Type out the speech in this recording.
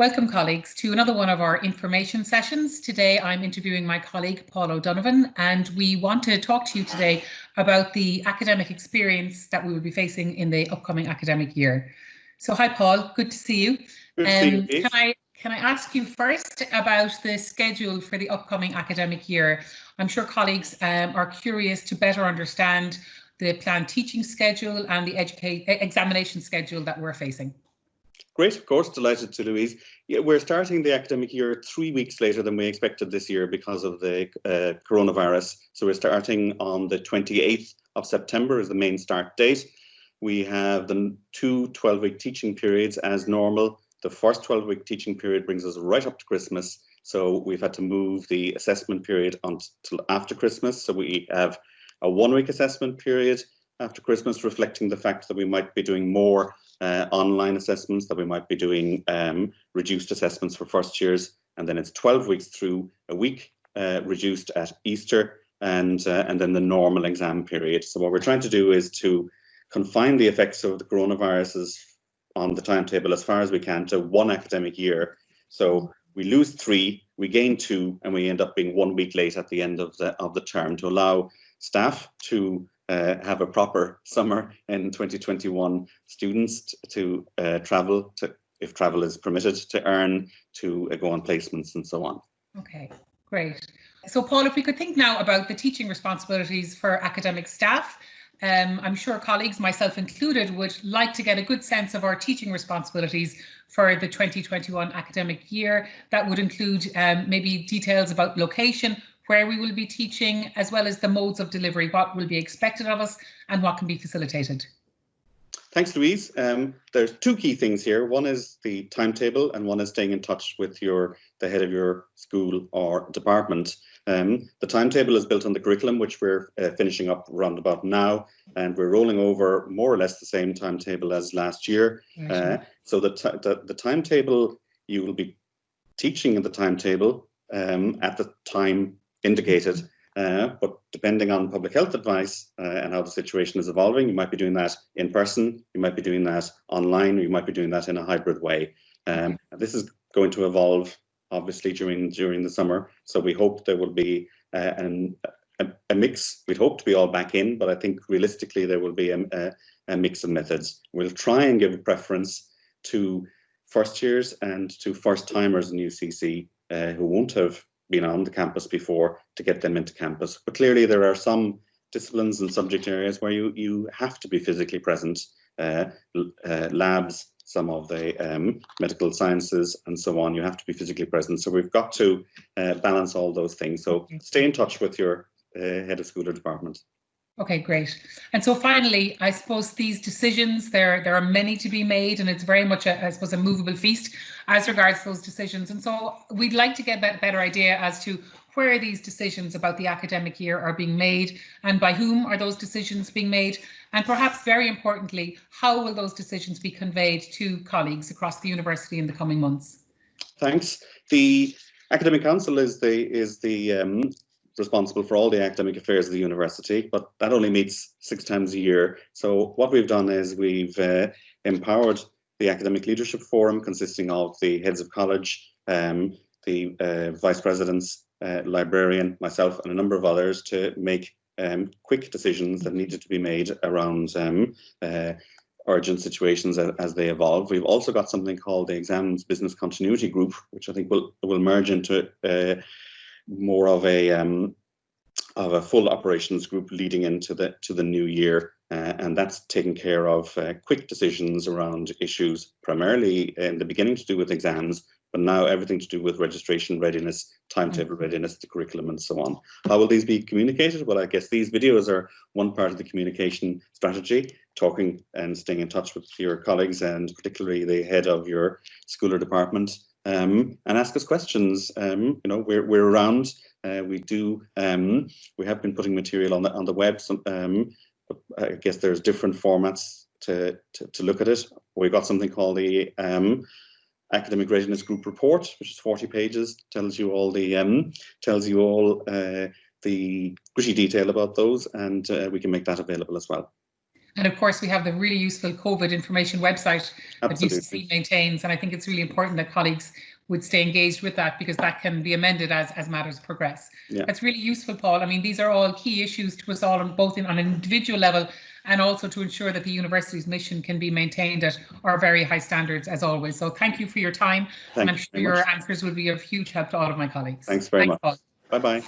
Welcome, colleagues, to another one of our information sessions. Today I'm interviewing my colleague Paul O'Donovan, and we want to talk to you today about the academic experience that we will be facing in the upcoming academic year. So hi Paul, good to see you. Good to see you, Can I ask you first about the schedule for the upcoming academic year? I'm sure colleagues are curious to better understand the planned teaching schedule and the examination schedule that we're facing. Great, of course, delighted to, Louise. Yeah, we're starting the academic year 3 weeks later than we expected this year because of the coronavirus. So we're starting on the 28th of September is the main start date. We have the two 12-week teaching periods as normal. The first 12-week teaching period brings us right up to Christmas. So we've had to move the assessment period until after Christmas. So we have a 1-week assessment period after Christmas, reflecting the fact that we might be doing more online assessments, that we might be doing reduced assessments for first years, and then it's 12 weeks through, a week reduced at Easter, and then the normal exam period. So what we're trying to do is to confine the effects of the coronaviruses on the timetable as far as we can to 1 academic year. So we lose 3, we gain 2, and we end up being 1 week late at the end of the term to allow staff to have a proper summer in 2021, students to travel, if travel is permitted, to earn, to go on placements and so on. Okay, great. So Paul, if we could think now about the teaching responsibilities for academic staff. I'm sure colleagues, myself included, would like to get a good sense of our teaching responsibilities for the 2021 academic year. That would include maybe details about location, where we will be teaching, as well as the modes of delivery, what will be expected of us and what can be facilitated. Thanks, Louise. There's 2 key things here. One is the timetable and one is staying in touch with the head of your school or department. The timetable is built on the curriculum, which we're finishing up round about now, and we're rolling over more or less the same timetable as last year. So the timetable, you will be teaching in the timetable at the time indicated, but depending on public health advice and how the situation is evolving, you might be doing that in person, you might be doing that online, or you might be doing that in a hybrid way. This is going to evolve obviously during the summer, so we hope there will be a mix. We'd hope to be all back in, but I think realistically there will be a mix of methods. We'll try and give a preference to first years and to first timers in UCC who won't have been on the campus before, to get them into campus. But clearly there are some disciplines and subject areas where you have to be physically present, labs, some of the medical sciences and so on, you have to be physically present. So we've got to balance all those things. So stay in touch with your head of school or department. Okay, great. And so finally, I suppose these decisions, there are many to be made, and it's very much I suppose a movable feast as regards those decisions. And so we'd like to get that better idea as to where these decisions about the academic year are being made and by whom are those decisions being made, and perhaps very importantly, how will those decisions be conveyed to colleagues across the university in the coming months? Thanks. The Academic Council is the responsible for all the academic affairs of the university, but that only meets 6 times a year. So what we've done is we've empowered the Academic Leadership Forum, consisting of the heads of college, the vice presidents, librarian, myself, and a number of others, to make quick decisions that needed to be made around urgent situations as they evolve. We've also got something called the Exams Business Continuity Group, which I think will merge into more of a full operations group leading into the new year, and that's taking care of quick decisions around issues primarily in the beginning to do with exams, but now everything to do with registration readiness, timetable readiness, the curriculum, and so on. How will these be communicated? Well, I guess these videos are one part of the communication strategy, talking and staying in touch with your colleagues and particularly the head of your school or department. And ask us questions. You know, we're around. We have been putting material on the web. So, I guess there's different formats to look at it. We've got something called the Academic Readiness Group Report, which is 40 pages. Tells you all the gritty detail about those, and we can make that available as well. And of course, we have the really useful COVID information website that UCC maintains. And I think it's really important that colleagues would stay engaged with that, because that can be amended as matters progress. Yeah. That's really useful, Paul. I mean, these are all key issues to us all, on both on an individual level and also to ensure that the university's mission can be maintained at our very high standards as always. So thank you for your time. And I'm sure your answers will be of huge help to all of my colleagues. Thanks very much. Bye-bye.